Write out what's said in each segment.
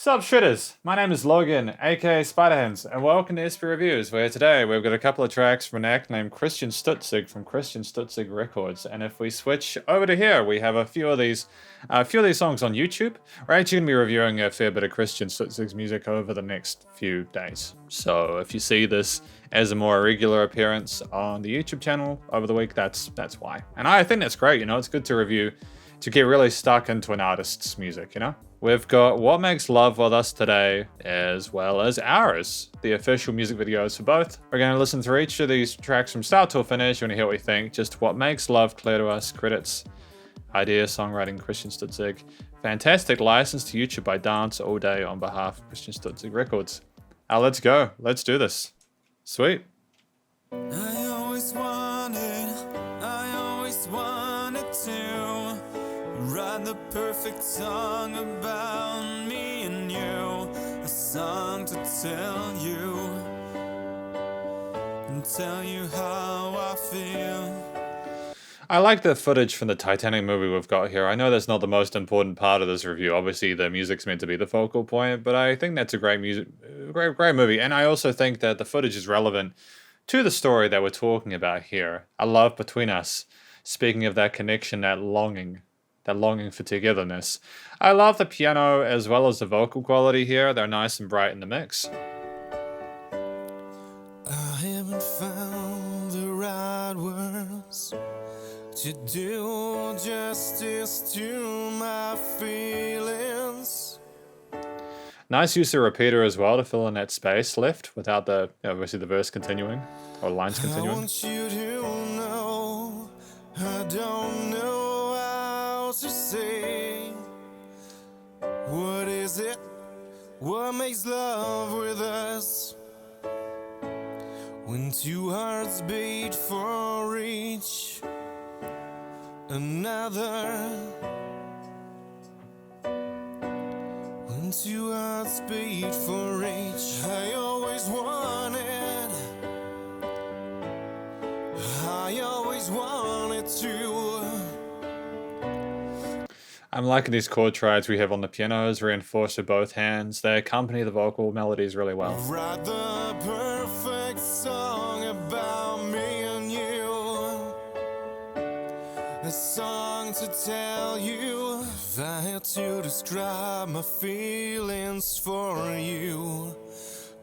Sup Shredders, my name is Logan, aka Spiderhands, and welcome to SP Reviews, where today we've got a couple of tracks from an act named Christian Stutzig from Christian Stutzig Records. And if we switch over to here, we have a few of these songs on YouTube. We're actually going to be reviewing a fair bit of Christian Stutzig's music over the next few days. So if you see this as a more regular appearance on the YouTube channel over the week, that's why. And I think that's great, you know, it's good to review, to get really stuck into an artist's music, you know? We've got What Makes Love with us today, as well as Ours, the official music videos for both. We're going to listen through each of these tracks from start to finish. You want to hear what we think. Just What Makes Love clear to us. Credits, idea, songwriting, Christian Stutzig. Fantastic license to YouTube by Dance All Day on behalf of Christian Stutzig Records. Let's go. Let's do this. Sweet. I always wanted to write the perfect song about me and you, a song to tell you how I feel. I like the footage from the Titanic movie we've got here. I know that's not the most important part of this review. Obviously, the music's meant to be the focal point, but I think that's a great movie. And I also think that the footage is relevant to the story that we're talking about here. A love between us. Speaking of that connection, that longing for togetherness. I love the piano as well as the vocal quality here. They're nice and bright in the mix. I haven't found the right words to do justice to my feelings. Nice use of repeater as well to fill in that space left without the, obviously the verse continuing or lines continuing. I want you to know I don't know how to say. What is it? What makes love with us? When two hearts beat for each another. When two hearts beat for each. I always wanted to. I'm liking these chord triads we have on the pianos, reinforced with both hands. They accompany the vocal melodies really well. Write the perfect song about me and you, a song to tell you. If I had to describe my feelings for you,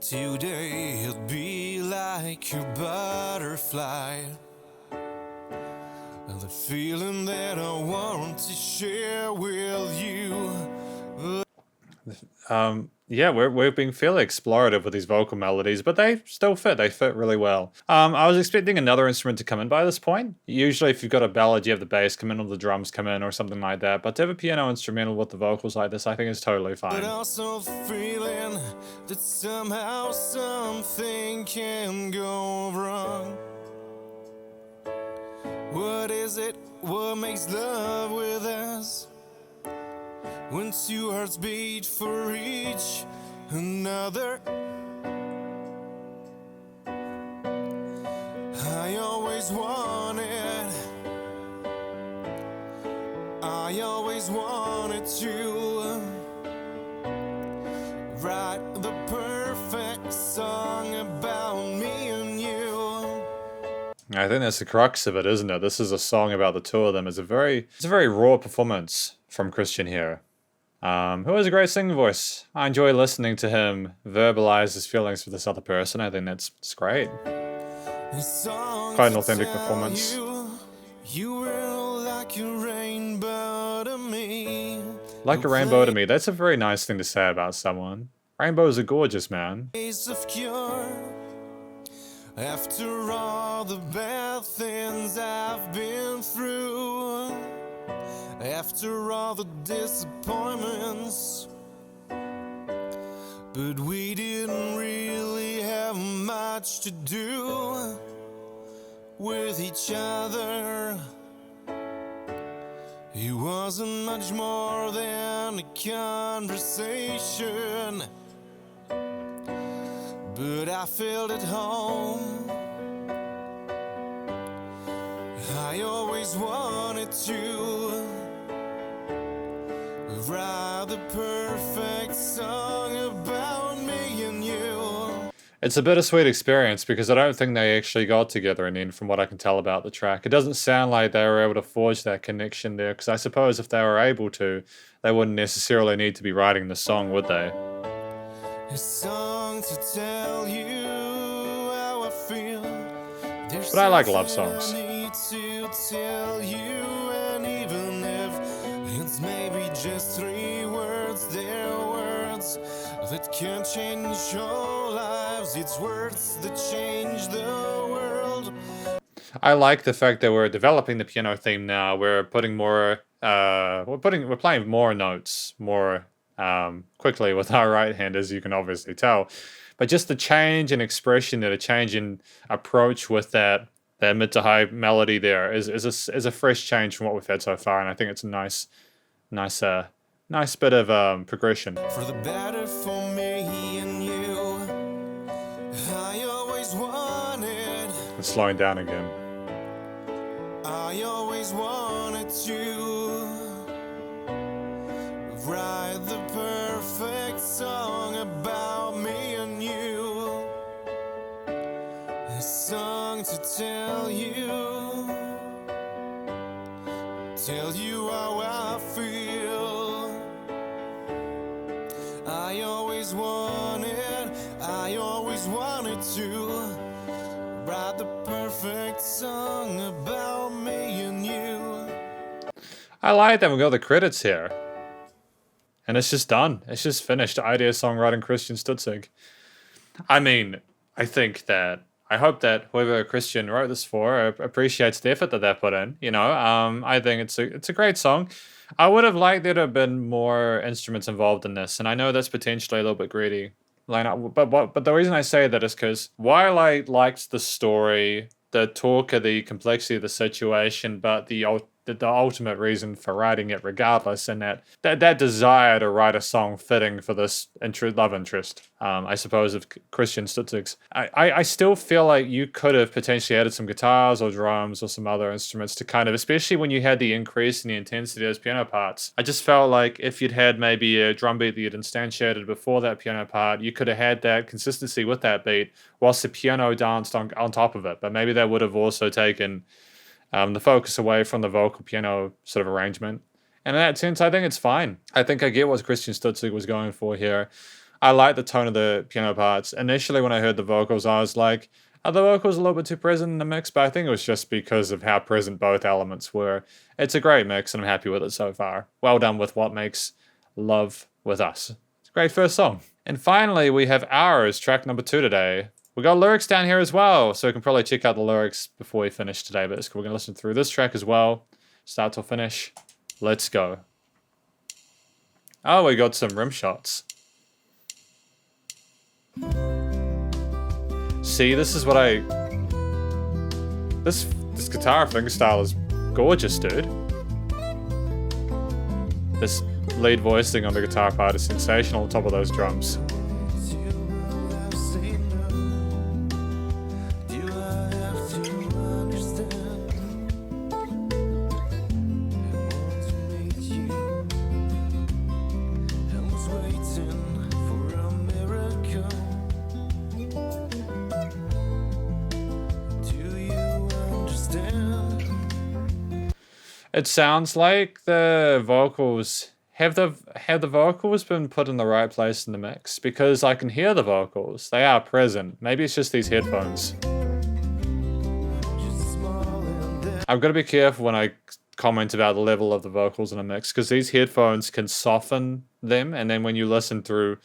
today it'd be like a butterfly. The feeling that I want to share with you. Yeah, we're being fairly explorative with these vocal melodies, but they still fit. They fit really well. I was expecting another instrument to come in by this point. Usually if you've got a ballad, you have the bass come in or the drums come in or something like that. But to have a piano instrumental with the vocals like this, I think is totally fine. But also the feeling that somehow something can go wrong. What is it? What makes love with us? When two hearts beat for each another. I always wanted to write the perfect song about me and you. I think that's the crux of it, isn't it? This is a song about the two of them. It's a very raw performance from Christian here. Who has a great singing voice. I enjoy listening to him verbalize his feelings for this other person. I think that's great. Quite an authentic performance. You were like a rainbow to me. Like a rainbow to me. That's a very nice thing to say about someone. Rainbows are gorgeous, man. After all the bad things I've been through, after all the disappointments, but we didn't really have much to do with each other. It wasn't much more than a conversation, but I felt at home. I always wanted to write the perfect song It's a bittersweet experience because I don't think they actually got together in the end, from what I can tell about the track. It doesn't sound like they were able to forge that connection there, because I suppose if they were able to, they wouldn't necessarily need to be writing the song, would they? A song to tell you how I feel. But I like love songs. I need to tell you, and even if it's maybe just 3 words, they're words that can change your lives. It's words that change the world. I like the fact that we're developing the piano theme now. We're putting more, we're playing more notes more quickly with our right hand, as you can obviously tell. But just the change in expression and a change in approach with that mid to high melody there is a fresh change from what we've had so far, and I think it's a nice bit of progression. For the better, for me and you, I always wanted. It's slowing down again. I always wanted to write the perfect song about me and you. A song to tell you how I feel. I always wanted to write the perfect song about me and you. I like that we got the credits here. And it's just done. It's just finished. Idea songwriting Christian Stutzig. I mean, I hope that whoever Christian wrote this for appreciates the effort that they put in. You know, I think it's a great song. I would have liked there to have been more instruments involved in this, and I know that's potentially a little bit greedy. But the reason I say that is because while I liked the story, the talk of the complexity of the situation, but the ultimate reason for writing it regardless, and that desire to write a song fitting for this love interest, I suppose, of Christian Stutzig's. I still feel like you could have potentially added some guitars or drums or some other instruments to kind of, especially when you had the increase in the intensity of those piano parts. I just felt like if you'd had maybe a drum beat that you'd instantiated before that piano part, you could have had that consistency with that beat whilst the piano danced on top of it. But maybe that would have also taken the focus away from the vocal piano sort of arrangement. And in that sense, I think it's fine. I think I get what Christian Stutzig was going for here. I like the tone of the piano parts. Initially, when I heard the vocals, I was like, are the vocals a little bit too present in the mix? But I think it was just because of how present both elements were. It's a great mix, and I'm happy with it so far. Well done with what makes Love With Us. It's a great first song. And finally, we have Ours, track number 2 today. We got lyrics down here as well, so we can probably check out the lyrics before we finish today, but we're going to listen through this track as well, start to finish. Let's go. Oh, we got some rim shots. See, this is what this guitar fingerstyle is gorgeous, dude. This lead voicing on the guitar part is sensational on top of those drums. It sounds like the vocals have the vocals been put in the right place in the mix, because I can hear the vocals. They are present. Maybe it's just these headphones. I've got to be careful when I comment about the level of the vocals in a mix, because these headphones can soften them, and then when you listen through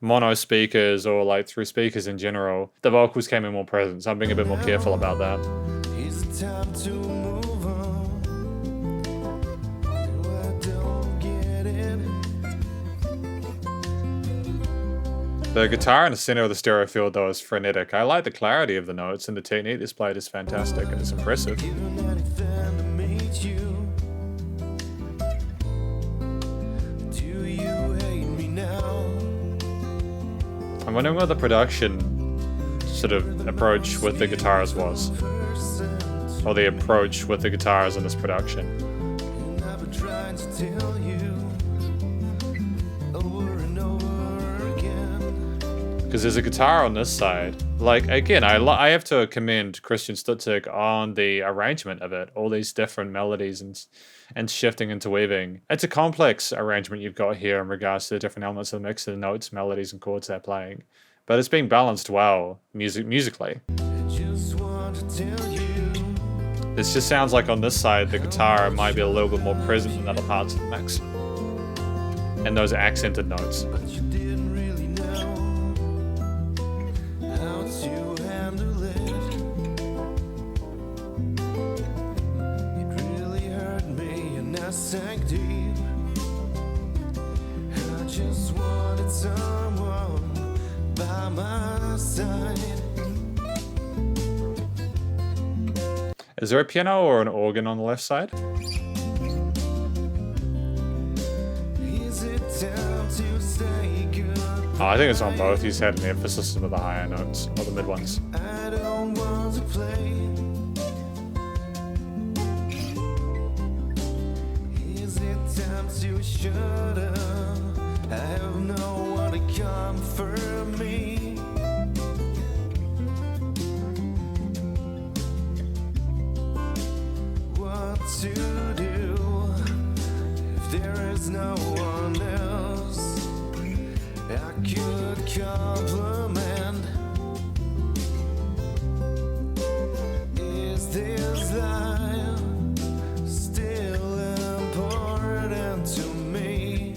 mono speakers or like through speakers in general, the vocals came in more present. So I'm being a bit more careful about that. The guitar in the center of the stereo field, though, is frenetic. I like the clarity of the notes, and the technique displayed is fantastic, and it's impressive. I'm wondering what the production sort of approach with the guitars was, or the approach with the guitars in this production. Because there's a guitar on this side. Like, again, I have to commend Christian Stutzig on the arrangement of it. All these different melodies and shifting into weaving. It's a complex arrangement you've got here in regards to the different elements of the mix, the notes, melodies, and chords they're playing. But it's been balanced well musically. This just sounds like on this side, the guitar might be a little bit more present than other parts of the mix. And those accented notes. Sank deep. I just wanted someone by my side. Is there a piano or an organ on the left side? Is it time to say goodbye? Oh, I think it's on both. He's had an emphasis on the higher notes or the mid ones. I don't want to play. To shut up, I have no one to comfort me. What to do if there is no one else I could compliment? Is this life still important to me?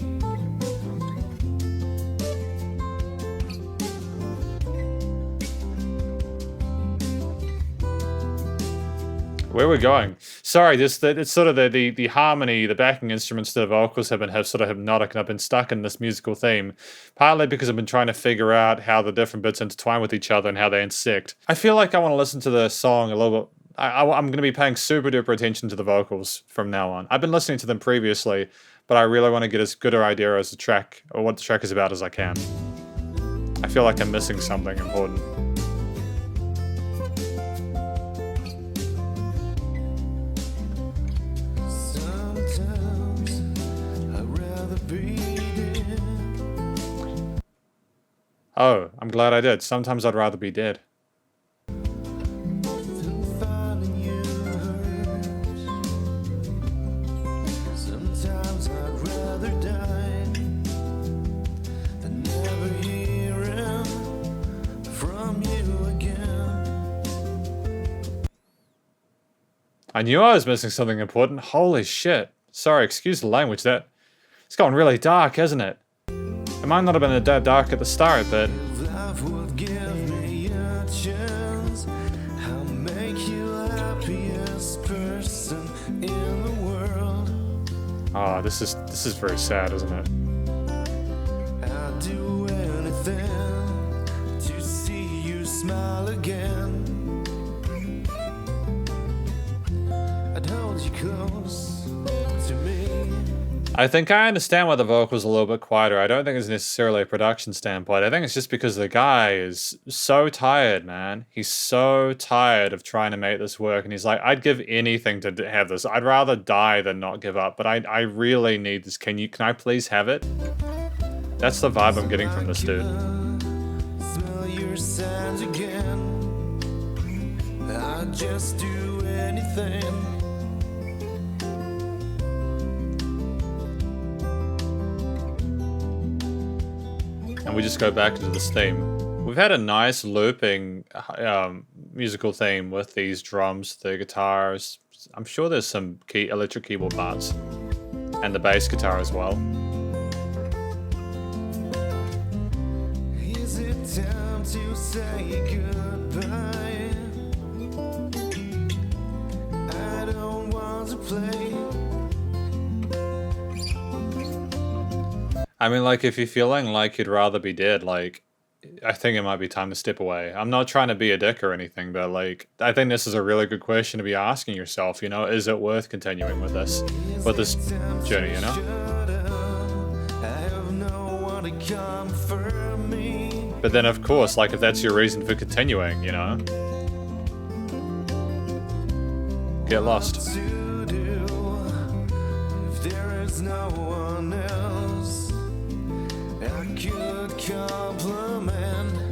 Where we're going? Sorry, it's sort of the harmony, the backing instruments, the vocals have sort of hypnotic, and I've been stuck in this musical theme, partly because I've been trying to figure out how the different bits intertwine with each other and how they intersect. I feel like I want to listen to the song a little bit. I'm going to be paying super duper attention to the vocals from now on. I've been listening to them previously, but I really want to get as good an idea as the track, or what the track is about, as I can. I feel like I'm missing something important. Sometimes I'd rather be dead. Oh, I'm glad I did. Sometimes I'd rather be dead. Sometimes I'd rather die than never hearing from you again. I knew I was missing something important. Holy shit. Sorry, excuse the language. It's gotten really dark, hasn't it? It might not have been that dark at the start, but If life would give me a chance, I'll make you happiest person in the world. oh, this is very sad, isn't it? I'd do anything to see you smile again. I'd hold you close to me. I think I understand why the vocals are a little bit quieter. I don't think it's necessarily a production standpoint. I think it's just because the guy is so tired, man. He's so tired of trying to make this work, and he's like, I'd give anything to have this. I'd rather die than not give up, but I really need this. Can I please have it? That's the vibe I'm getting from this dude. Smell your signs again. I'd just do anything. And we just go back into this theme. We've had a nice looping musical theme with these drums, the guitars. I'm sure there's some electric keyboard parts. And the bass guitar as well. Is it time to say goodbye? I don't want to play. I mean, like, if you're feeling like you'd rather be dead, like, I think it might be time to step away. I'm not trying to be a dick or anything, but, like, I think this is a really good question to be asking yourself, you know? Is it worth continuing with this journey, you know? I have no one to comfort me. But then, of course, like, if that's your reason for continuing, you know? Get lost. What to do if there is no one else I could compliment?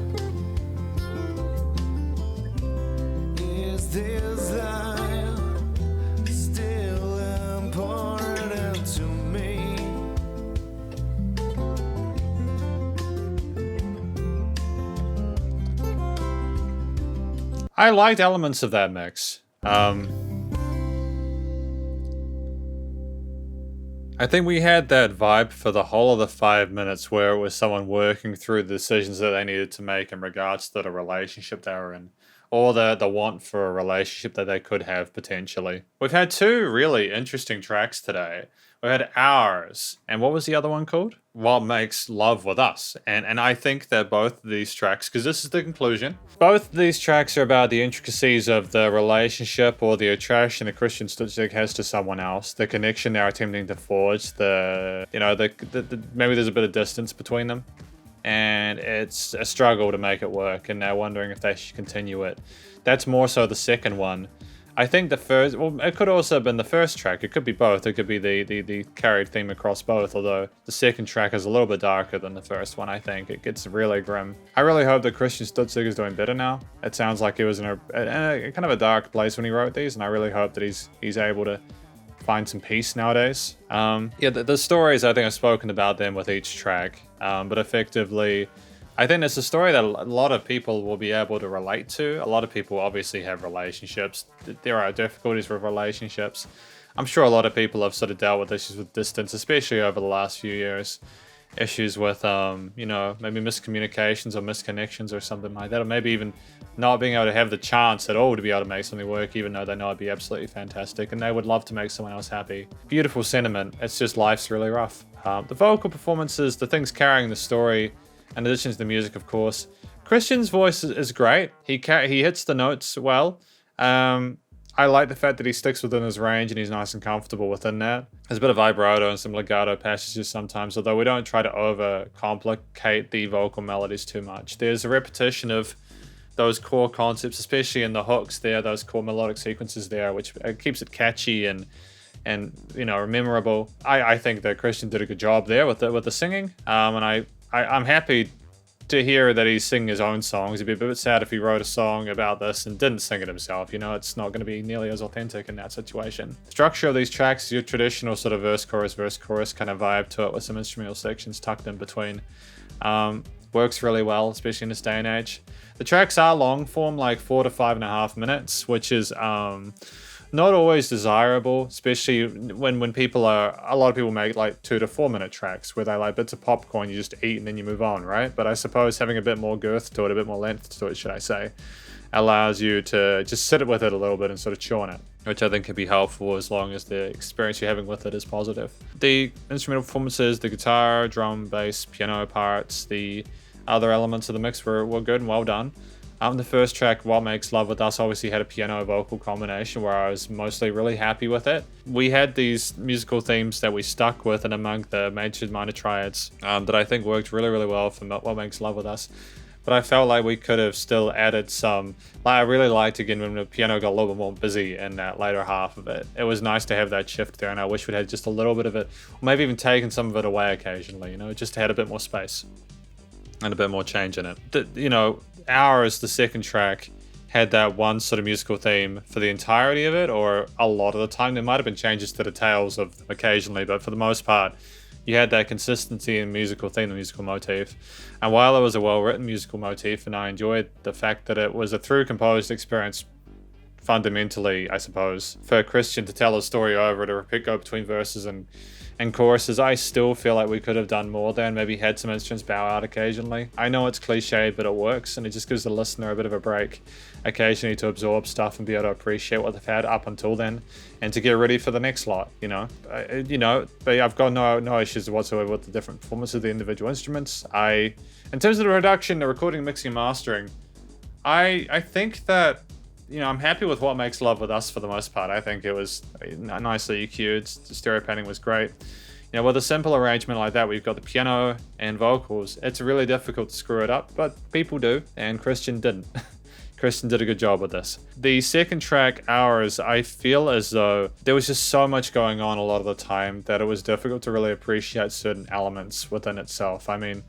this life still important to me? I liked elements of that mix. I think we had that vibe for the whole of the 5 minutes where it was someone working through the decisions that they needed to make in regards to the relationship they were in, or the want for a relationship that they could have potentially. We've had 2 really interesting tracks today. We had Ours, and what was the other one called? What Makes Love With Us. And I think that both of these tracks, because this is the conclusion, both of these tracks are about the intricacies of the relationship or the attraction that Christian Stutzig has to someone else, the connection they're attempting to forge, maybe there's a bit of distance between them, and it's a struggle to make it work, and they're wondering if they should continue it. That's more so the second one. I think the first, well, it could also have been the first track. It could be both. It could be the carried theme across both, although the second track is a little bit darker than the first one, I think. It gets really grim. I really hope that Christian Stutzig is doing better now. It sounds like he was in a kind of a dark place when he wrote these, and I really hope that he's able to find some peace nowadays. The stories, I think I've spoken about them with each track, but effectively, I think it's a story that a lot of people will be able to relate to. A lot of people obviously have relationships. There are difficulties with relationships. I'm sure a lot of people have sort of dealt with issues with distance, especially over the last few years. Issues with, maybe miscommunications or misconnections or something like that. Or maybe even not being able to have the chance at all to be able to make something work, even though they know it'd be absolutely fantastic. And they would love to make someone else happy. Beautiful sentiment. It's just life's really rough. The vocal performances, the things carrying the story, in addition to the music, of course. Christian's voice is great. He hits the notes well. I like the fact that he sticks within his range and he's nice and comfortable within that. There's a bit of vibrato and some legato passages sometimes, although we don't try to overcomplicate the vocal melodies too much. There's a repetition of those core concepts, especially in the hooks there, those core melodic sequences there, which keeps it catchy and memorable. I think that Christian did a good job there with the singing, and I'm happy to hear that he's singing his own songs. It'd be a bit sad if he wrote a song about this and didn't sing it himself. It's not going to be nearly as authentic in that situation. The structure of these tracks is your traditional sort of verse, chorus kind of vibe to it with some instrumental sections tucked in between. Works really well, especially in this day and age. The tracks are long form, like 4 to 5.5 minutes, which is not always desirable, especially when a lot of people make like 2 to 4 minute tracks where they like bits of popcorn you just eat and then you move on, right? But I suppose having a bit more girth to it, a bit more length to it, should I say, allows you to just sit with it a little bit and sort of chew on it, which I think can be helpful as long as the experience you're having with it is positive. The instrumental performances, the guitar, drum, bass, piano parts, the other elements of the mix were good and well done. The first track, What Makes Love With Us, obviously had a piano vocal combination where I was mostly really happy with it. We had these musical themes that we stuck with and among the major minor triads that I think worked really, really well for What Makes Love With Us. But I felt like we could have still added some. I really liked, again, when the piano got a little bit more busy in that later half of it. It was nice to have that shift there, and I wish we'd had just a little bit of it, or maybe even taken some of it away occasionally, just to add a bit more space and a bit more change in it. Ours, the second track, had that one sort of musical theme for the entirety of it, or a lot of the time. There might have been changes to the tails of them occasionally, but for the most part, you had that consistency in musical theme, the musical motif. And while it was a well-written musical motif, and I enjoyed the fact that it was a through-composed experience, fundamentally, I suppose, for Christian to tell a story over to go between verses and choruses, I still feel like we could have done more there and maybe had some instruments bow out occasionally. I know it's cliche, but it works, and it just gives the listener a bit of a break occasionally to absorb stuff and be able to appreciate what they've had up until then and to get ready for the next lot, But I've got no issues whatsoever with the different performance of the individual instruments. In terms of the production, the recording, mixing, and mastering, I think that I'm happy with What Makes Love With Us for the most part. I think it was nicely EQ'd. The stereo panning was great. With a simple arrangement like that, where you've got the piano and vocals, it's really difficult to screw it up, but people do, and Christian didn't. Christian did a good job with this. The second track, Ours, I feel as though there was just so much going on a lot of the time that it was difficult to really appreciate certain elements within itself. I mean,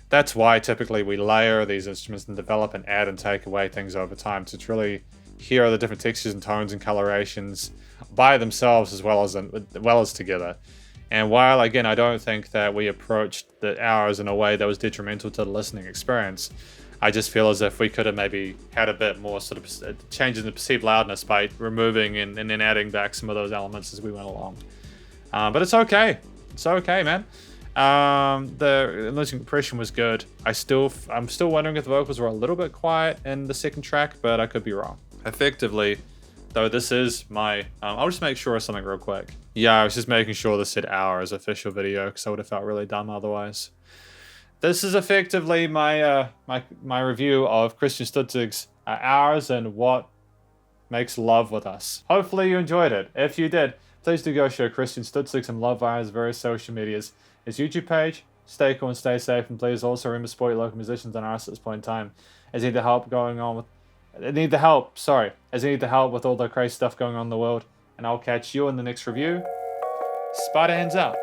that's why typically we layer these instruments and develop and add and take away things over time. So it's really hear the different textures and tones and colorations by themselves as well as together. And while, again, I don't think that we approached the hours in a way that was detrimental to the listening experience, I just feel as if we could have maybe had a bit more sort of change in the perceived loudness by removing and then adding back some of those elements as we went along. But it's okay. It's okay, man. The listening impression was good. I'm still wondering if the vocals were a little bit quiet in the second track, but I could be wrong. Effectively, though, this is my... I'll just make sure of something real quick. Yeah, I was just making sure this said hours official video because I would have felt really dumb otherwise. This is effectively my my review of Christian Stutzig's Hours and What Makes Love With Us. Hopefully you enjoyed it. If you did, please do go show Christian Stutzig some love via his various social medias. His YouTube page. Stay cool and stay safe, and please also remember to support your local musicians and artists at this point in time, as they need the help as they need the help with all the crazy stuff going on in the world. And I'll catch you in the next review. Spiderhands out.